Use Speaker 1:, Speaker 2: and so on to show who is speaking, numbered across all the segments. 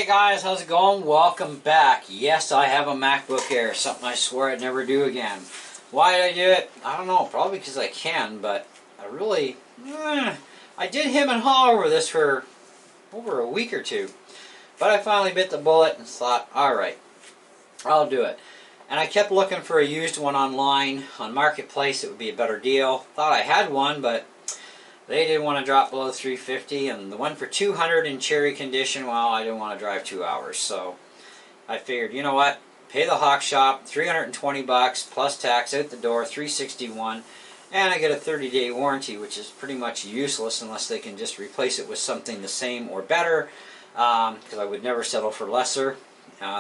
Speaker 1: Hey guys, how's it going? Welcome back. Yes, I have a MacBook Air, something I swore I'd never do again. Why did I do it? I don't know, probably because I can, but I really... I did hem and haw over this for over a week or two. But I finally bit the bullet and thought, alright, I'll do it. And I kept looking for a used one online. On Marketplace, it would be a better deal. Thought I had one, but they didn't want to drop below $350, and the one for $200 in cherry condition, well, I didn't want to drive 2 hours, so I figured, you know what, pay the hawk shop, $320 plus tax out the door, $361, and I get a 30-day warranty, which is pretty much useless unless they can just replace it with something the same or better, because I would never settle for lesser.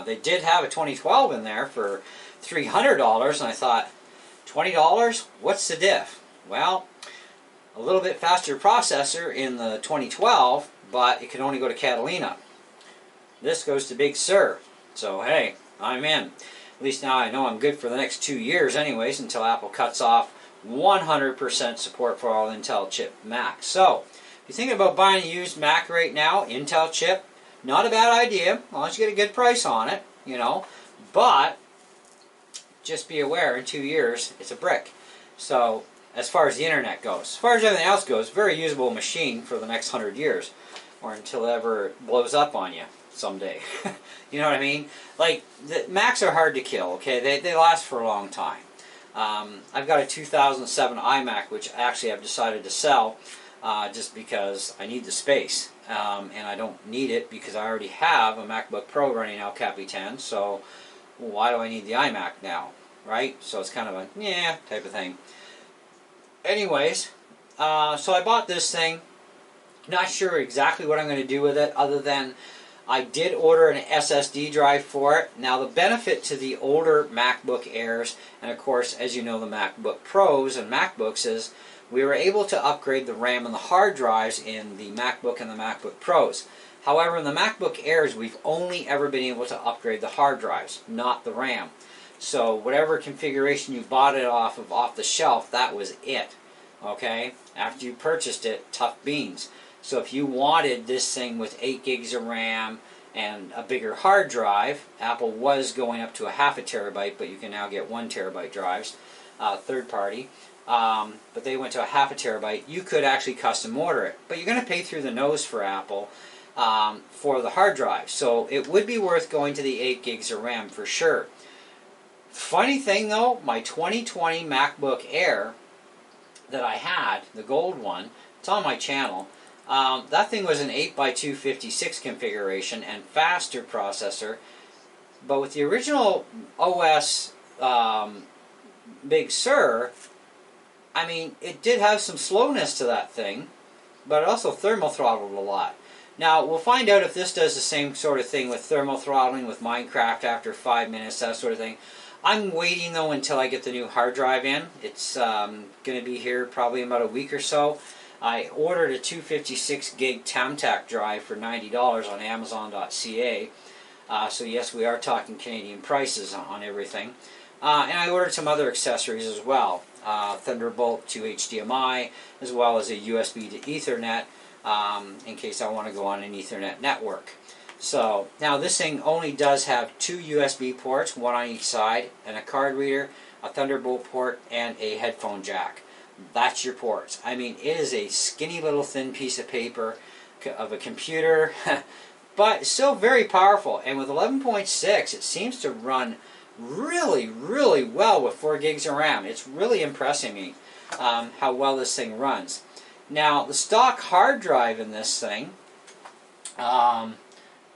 Speaker 1: They did have a 2012 in there for $300, and I thought, $20? What's the diff? Well, a little bit faster processor in the 2012, but it can only go to Catalina. This goes to Big Sur. So hey, I'm in. At least now I know I'm good for the next 2 years anyways, until Apple cuts off 100% support for all Intel chip Macs. So, if you're thinking about buying a used Mac right now, Intel chip, not a bad idea, as long as you get a good price on it, you know. But, just be aware, in 2 years, it's a brick. So, as far as the internet goes. As far as everything else goes, very usable machine for the next 100 years. Or until it ever blows up on you someday. You know what I mean? Like, the Macs are hard to kill, okay? They last for a long time. I've got a 2007 iMac, which actually I've decided to sell just because I need the space. And I don't need it because I already have a MacBook Pro running El Capitan, so why do I need the iMac now? Right? So it's kind of a, yeah, type of thing. Anyways, so I bought this thing. Not sure exactly what I'm going to do with it, other than I did order an SSD drive for it. Now the benefit to the older MacBook Airs, and of course, as you know, the MacBook Pros and MacBooks, is we were able to upgrade the RAM and the hard drives in the MacBook and the MacBook Pros. However, in the MacBook Airs, we've only ever been able to upgrade the hard drives, not the RAM. So whatever configuration you bought it off the shelf, that was it. Okay? After you purchased it, tough beans. So if you wanted this thing with 8 gigs of RAM and a bigger hard drive, Apple was going up to a half a terabyte, but you can now get 1 terabyte drives, third party. But they went to a half a terabyte. You could actually custom order it. But you're going to pay through the nose for Apple for the hard drive. So it would be worth going to the 8 gigs of RAM for sure. Funny thing though, my 2020 MacBook Air that I had, the gold one, it's on my channel, that thing was an 8x256 configuration and faster processor, but with the original OS Big Sur, I mean, it did have some slowness to that thing, but it also thermal throttled a lot. Now, we'll find out if this does the same sort of thing with thermal throttling with Minecraft after 5 minutes, that sort of thing. I'm waiting though until I get the new hard drive in. It's going to be here probably in about a week or so. I ordered a 256 gig Tamtac drive for $90 on Amazon.ca. So yes, we are talking Canadian prices on everything. And I ordered some other accessories as well. Thunderbolt to HDMI, as well as a USB to Ethernet, in case I want to go on an Ethernet network. So, now this thing only does have 2 USB ports, one on each side, and a card reader, a Thunderbolt port, and a headphone jack. That's your ports. I mean, it is a skinny little thin piece of paper of a computer, but still very powerful. And with 11.6, it seems to run really, really well with 4 gigs of RAM. It's really impressing me how well this thing runs. Now, the stock hard drive in this thing,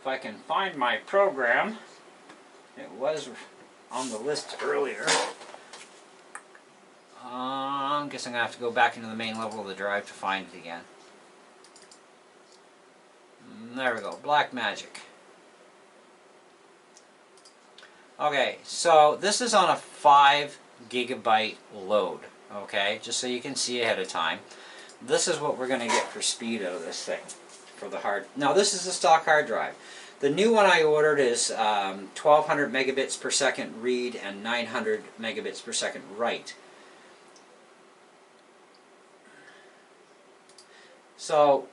Speaker 1: if I can find my program, it was on the list earlier. I guess I'm going to have to go back into the main level of the drive to find it again. There we go, Black Magic. Okay, so this is on a 5 gigabyte load, okay, just so you can see ahead of time. This is what we're going to get for speed out of this thing. For the hard. Now this is the stock hard drive. The new one I ordered is 1200 megabits per second read and 900 megabits per second write. So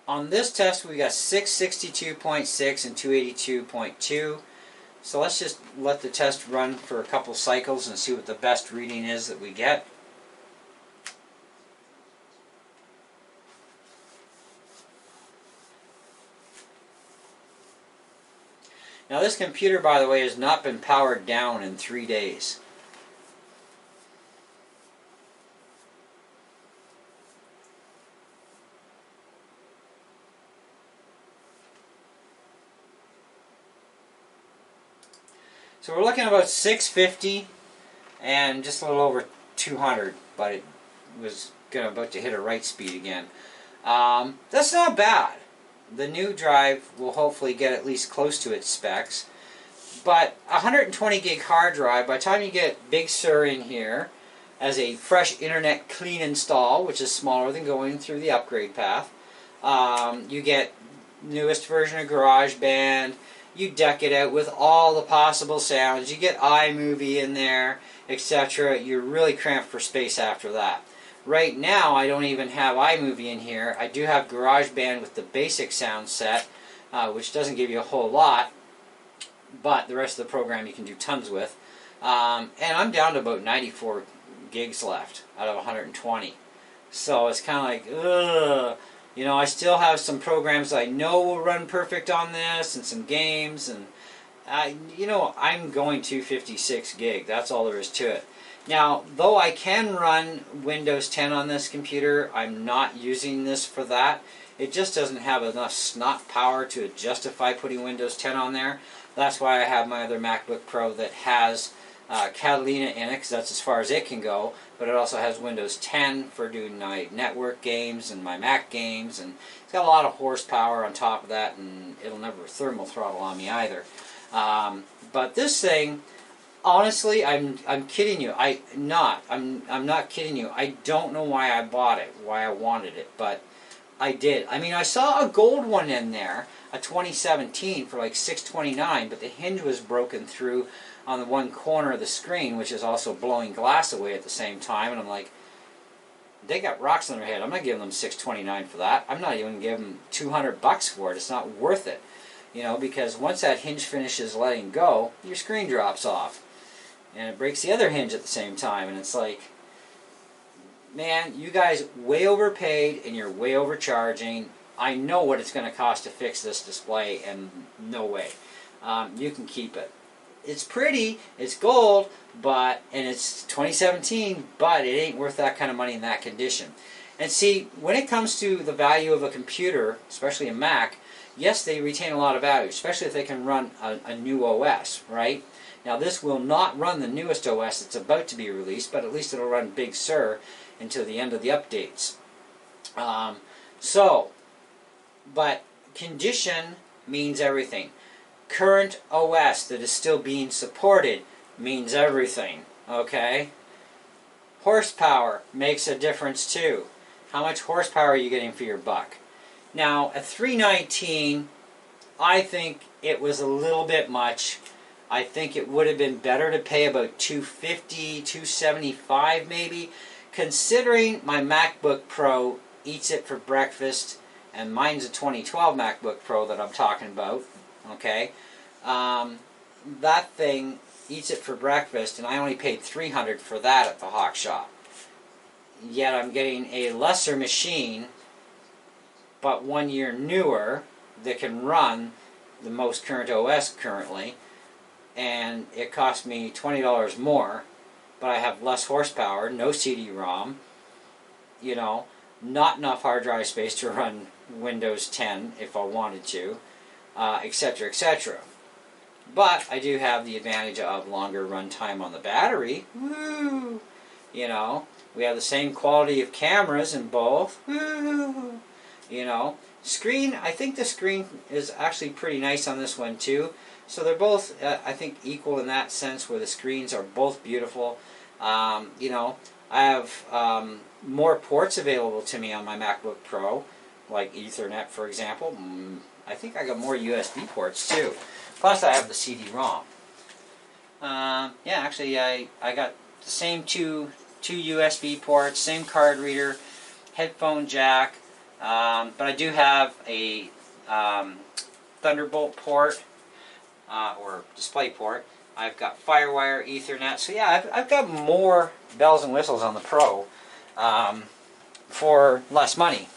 Speaker 1: On this test we got 662.6 and 282.2. So let's just let the test run for a couple cycles and see what the best reading is that we get. Now this computer, by the way, has not been powered down in 3 days. So we're looking at about 650 and just a little over 200, but it was about to hit a write speed again. That's not bad. The new drive will hopefully get at least close to its specs. But 120 gig hard drive, by the time you get Big Sur in here as a fresh internet clean install, which is smaller than going through the upgrade path, you get newest version of GarageBand. You deck it out with all the possible sounds. You get iMovie in there, etc. You're really cramped for space after that. Right now, I don't even have iMovie in here. I do have GarageBand with the basic sound set, which doesn't give you a whole lot, but the rest of the program you can do tons with. And I'm down to about 94 gigs left out of 120. So it's kind of like, ugh. You know, I still have some programs I know will run perfect on this, and some games, and I'm going 256 gig. That's all there is to it. Now, though I can run Windows 10 on this computer, I'm not using this for that. It just doesn't have enough snot power to justify putting Windows 10 on there. That's why I have my other MacBook Pro that has Catalina in it, because that's as far as it can go, but it also has Windows 10 for doing my network games and my Mac games, and it's got a lot of horsepower on top of that, and it'll never thermal throttle on me either. But this thing, honestly, I'm kidding you. I'm not kidding you. I don't know why I bought it, why I wanted it, but I did. I mean, I saw a gold one in there, a 2017 for like $629, but the hinge was broken through on the one corner of the screen, which is also blowing glass away at the same time, and I'm like, they got rocks on their head. I'm not giving them $629 for that. I'm not even giving them $200 for it. It's not worth it, you know, because once that hinge finishes letting go, your screen drops off, and it breaks the other hinge at the same time, and it's like, man, you guys way overpaid and you're way overcharging. I know what it's going to cost to fix this display, and no way. You can keep it. It's pretty, it's gold, and it's 2017, but it ain't worth that kind of money in that condition. And see, when it comes to the value of a computer, especially a Mac, yes, they retain a lot of value, especially if they can run a new OS, right? Now, this will not run the newest OS that's about to be released, but at least it'll run Big Sur until the end of the updates. But condition means everything. Current OS that is still being supported means everything, okay? Horsepower makes a difference too. How much horsepower are you getting for your buck? Now, at $319, I think it was a little bit much. I think it would have been better to pay about $250, $275 maybe, considering my MacBook Pro eats it for breakfast, and mine's a 2012 MacBook Pro that I'm talking about. Okay, that thing eats it for breakfast, and I only paid $300 for that at the Hawk Shop. Yet I'm getting a lesser machine, but 1 year newer, that can run the most current OS currently, and it cost me $20 more, but I have less horsepower, no CD-ROM, you know, not enough hard drive space to run Windows 10 if I wanted to, etc., etc. But I do have the advantage of longer runtime on the battery. Woo! You know, we have the same quality of cameras in both. Woo! You know, screen, I think the screen is actually pretty nice on this one too. So they're both, I think, equal in that sense, where the screens are both beautiful. You know, I have more ports available to me on my MacBook Pro, like Ethernet, for example. I think I got more USB ports too. Plus I have the CD-ROM. Yeah, actually I got the same two USB ports, same card reader, headphone jack, but I do have a Thunderbolt port or display port. I've got Firewire, Ethernet. So yeah, I've got more bells and whistles on the Pro for less money.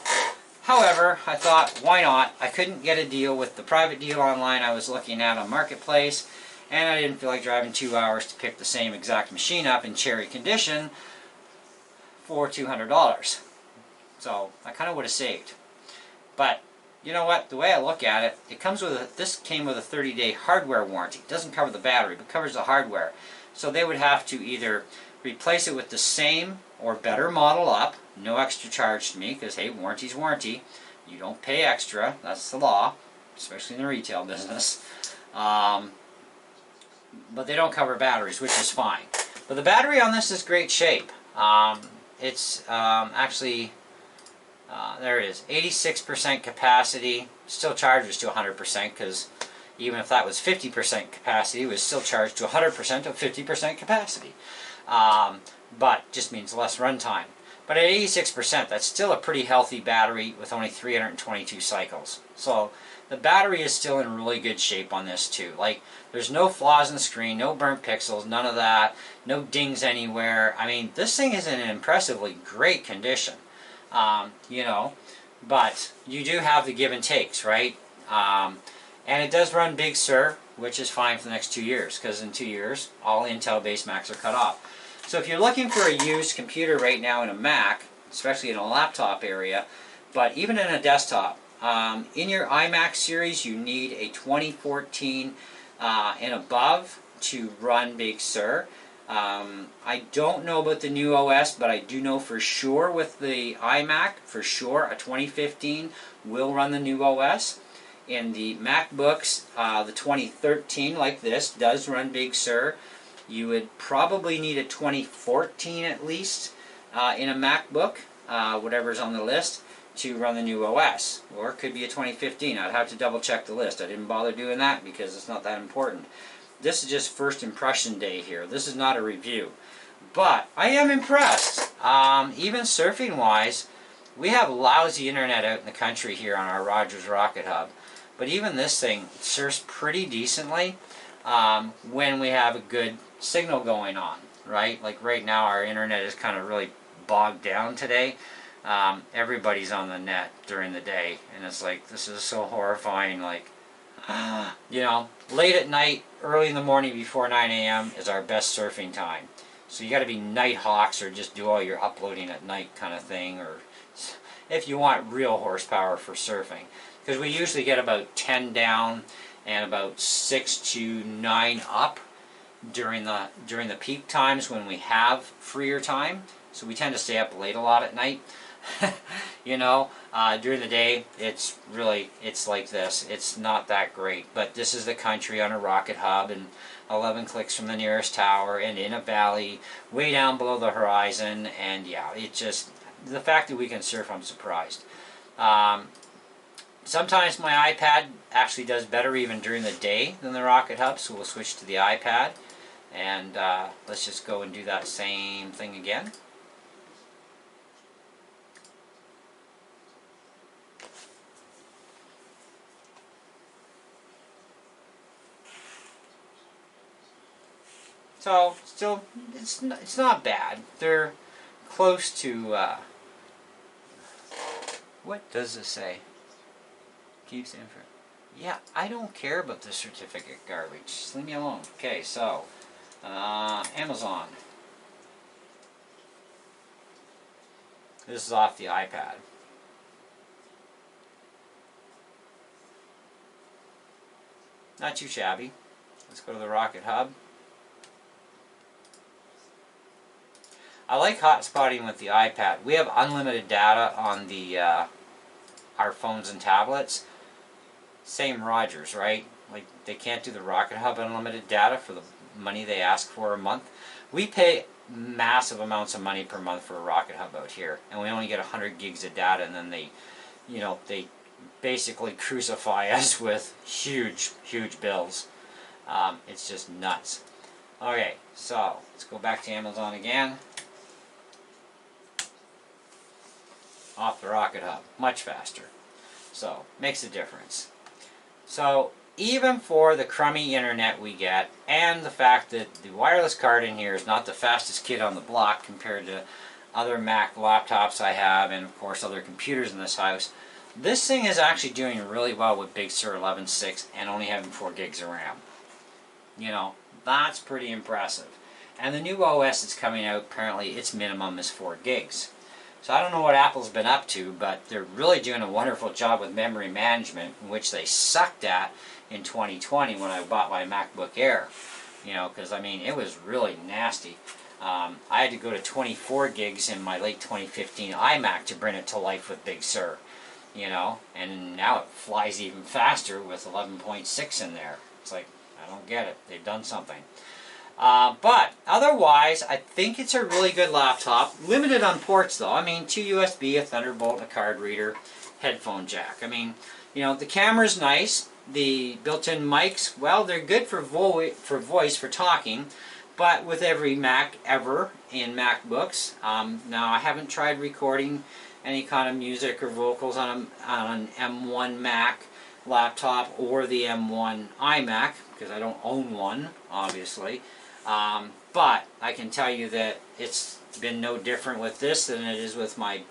Speaker 1: However, I thought, why not? I couldn't get a deal with the private deal online I was looking at on Marketplace, and I didn't feel like driving 2 hours to pick the same exact machine up in cherry condition for $200. So I kind of would have saved. But you know what? The way I look at it, this came with a 30-day hardware warranty. It doesn't cover the battery, but covers the hardware. So they would have to either replace it with the same or better model up, no extra charge to me, because hey, warranty's warranty. You don't pay extra, that's the law, especially in the retail business. But they don't cover batteries, which is fine. But the battery on this is great shape. It's actually, there it is, 86% capacity. Still charges to 100%, because even if that was 50% capacity, it was still charged to 100% of 50% capacity. But just means less runtime. But at 86%, that's still a pretty healthy battery with only 322 cycles. So the battery is still in really good shape on this too. Like, there's no flaws in the screen, no burnt pixels, none of that, no dings anywhere. I mean, this thing is in an impressively great condition. You know, but you do have the give and takes, right? And it does run Big Sur, which is fine for the next 2 years, because in 2 years, all Intel-based Macs are cut off. So if you're looking for a used computer right now in a Mac, especially in a laptop area, but even in a desktop, in your iMac series, you need a 2014 and above to run Big Sur. I don't know about the new OS, but I do know for sure with the iMac, for sure, a 2015 will run the new OS. In the MacBooks, the 2013, like this, does run Big Sur. You would probably need a 2014 at least in a MacBook, whatever's on the list, to run the new OS. Or it could be a 2015. I'd have to double check the list. I didn't bother doing that because it's not that important. This is just first impression day here. This is not a review. But I am impressed. Even surfing wise, we have lousy internet out in the country here on our Rogers Rocket Hub. But even this thing surfs pretty decently when we have a good signal going on, right? Like right now our internet is kind of really bogged down today. Everybody's on the net during the day, and it's like, this is so horrifying. Like, you know, late at night, early in the morning before 9 a.m. is our best surfing time. So you got to be night hawks or just do all your uploading at night kind of thing, or if you want real horsepower for surfing. Because we usually get about 10 down and about 6 to 9 up during the peak times when we have freer time. So we tend to stay up late a lot at night. You know, during the day it's like this. It's not that great, but this is the country on a rocket hub, and 11 clicks from the nearest tower, and in a valley way down below the horizon. And yeah, it just, the fact that we can surf, I'm surprised. Sometimes my iPad actually does better even during the day than the rocket hub, so we'll switch to the iPad, and let's just go and do that same thing again. So still, it's not bad. They're close to. What does this say? Keeps info. Yeah, I don't care about the certificate garbage. Just leave me alone. Okay, so Amazon. This is off the iPad. Not too shabby. Let's go to the Rocket Hub. I like hotspotting with the iPad. We have unlimited data on the our phones and tablets. Same Rogers, right? Like, they can't do the Rocket Hub unlimited data for the money they ask for a month. We pay massive amounts of money per month for a Rocket Hub out here, and we only get 100 gigs of data, and then they basically crucify us with huge bills. It's just nuts. Okay, so let's go back to Amazon again. off the rocket hub, much faster. So, makes a difference. So, even for the crummy internet we get, and the fact that the wireless card in here is not the fastest kid on the block compared to other Mac laptops I have, and of course other computers in this house, this thing is actually doing really well with Big Sur 11.6 and only having 4 gigs of RAM. You know, that's pretty impressive. And the new OS that's coming out, apparently its minimum is 4 gigs. So I don't know what Apple's been up to, but they're really doing a wonderful job with memory management, which they sucked at in 2020 when I bought my MacBook Air. You know, because I mean, it was really nasty. I had to go to 24 gigs in my late 2015 iMac to bring it to life with Big Sur. You know, and now it flies even faster with 11.6 in there. It's like, I don't get it. They've done something. But otherwise, I think it's a really good laptop. Limited on ports though. I mean, 2 USB, a Thunderbolt, and a card reader, headphone jack. I mean, you know, the camera's nice. The built-in mics, well, they're good for voice, for talking. But with every Mac ever in MacBooks, now I haven't tried recording any kind of music or vocals on an M1 Mac laptop or the M1 iMac, because I don't own one, obviously. But I can tell you that it's been no different with this than it is with my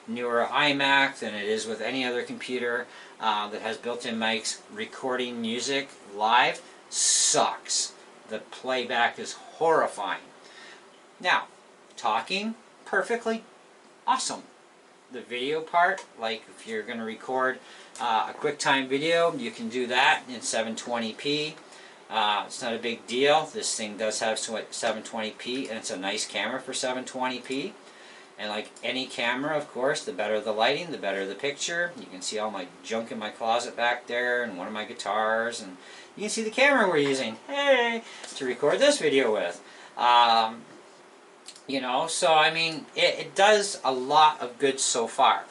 Speaker 1: newer iMac, than it is with any other computer that has built-in mics. Recording music live sucks. The playback is horrifying. Now, talking, perfectly awesome. The video part, like if you're going to record a QuickTime video, you can do that in 720p. It's not a big deal. This thing does have 720p, and it's a nice camera for 720p. And like any camera, of course, the better the lighting, the better the picture. You can see all my junk in my closet back there, and one of my guitars, and you can see the camera we're using, hey, to record this video with. You know, so I mean, it does a lot of good so far.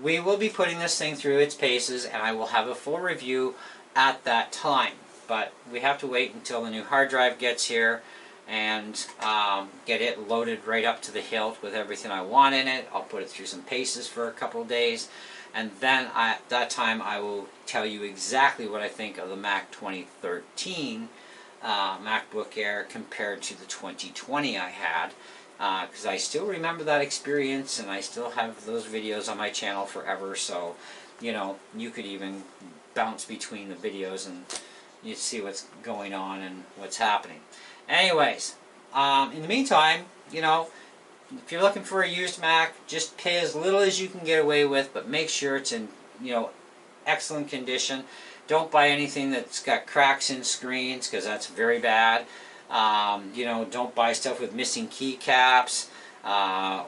Speaker 1: We will be putting this thing through its paces, and I will have a full review at that time. But we have to wait until the new hard drive gets here and get it loaded right up to the hilt with everything I want in it. I'll put it through some paces for a couple of days, and then at that time I will tell you exactly what I think of the Mac 2013 MacBook Air compared to the 2020 I had. Because I still remember that experience, and I still have those videos on my channel forever, so, you know, you could even bounce between the videos and you see what's going on and what's happening. Anyways, in the meantime, you know, if you're looking for a used Mac, just pay as little as you can get away with, but make sure it's in, you know, excellent condition. Don't buy anything that's got cracks in screens, because that's very bad. You know, don't buy stuff with missing keycaps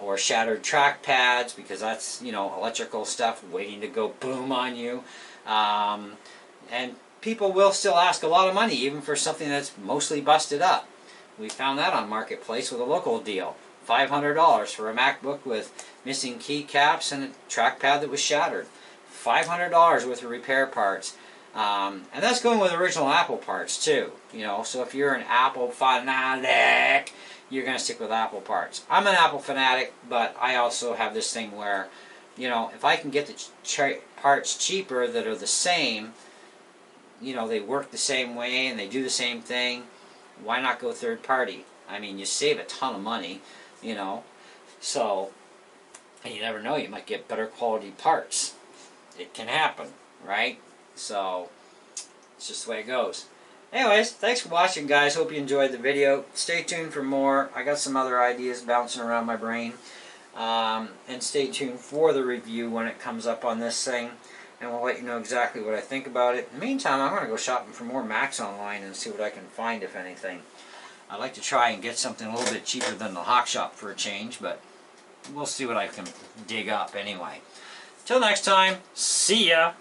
Speaker 1: or shattered track pads, because that's, you know, electrical stuff waiting to go boom on you. And people will still ask a lot of money even for something that's mostly busted up. We found that on Marketplace with a local deal. $500 for a MacBook with missing keycaps and a trackpad that was shattered. $500 worth of repair parts. And that's going with original Apple parts too, you know, so if you're an Apple fanatic, you're going to stick with Apple parts. I'm an Apple fanatic, but I also have this thing where, you know, if I can get the parts cheaper that are the same, you know, they work the same way and they do the same thing, why not go third party? I mean, you save a ton of money, you know, so, and you never know, you might get better quality parts. It can happen, right? So, it's just the way it goes. Anyways, thanks for watching, guys. Hope you enjoyed the video. Stay tuned for more. I got some other ideas bouncing around my brain. And stay tuned for the review when it comes up on this thing. And we'll let you know exactly what I think about it. In the meantime, I'm going to go shopping for more Macs online and see what I can find, if anything. I'd like to try and get something a little bit cheaper than the Hawk Shop for a change, but we'll see what I can dig up anyway. Till next time, see ya!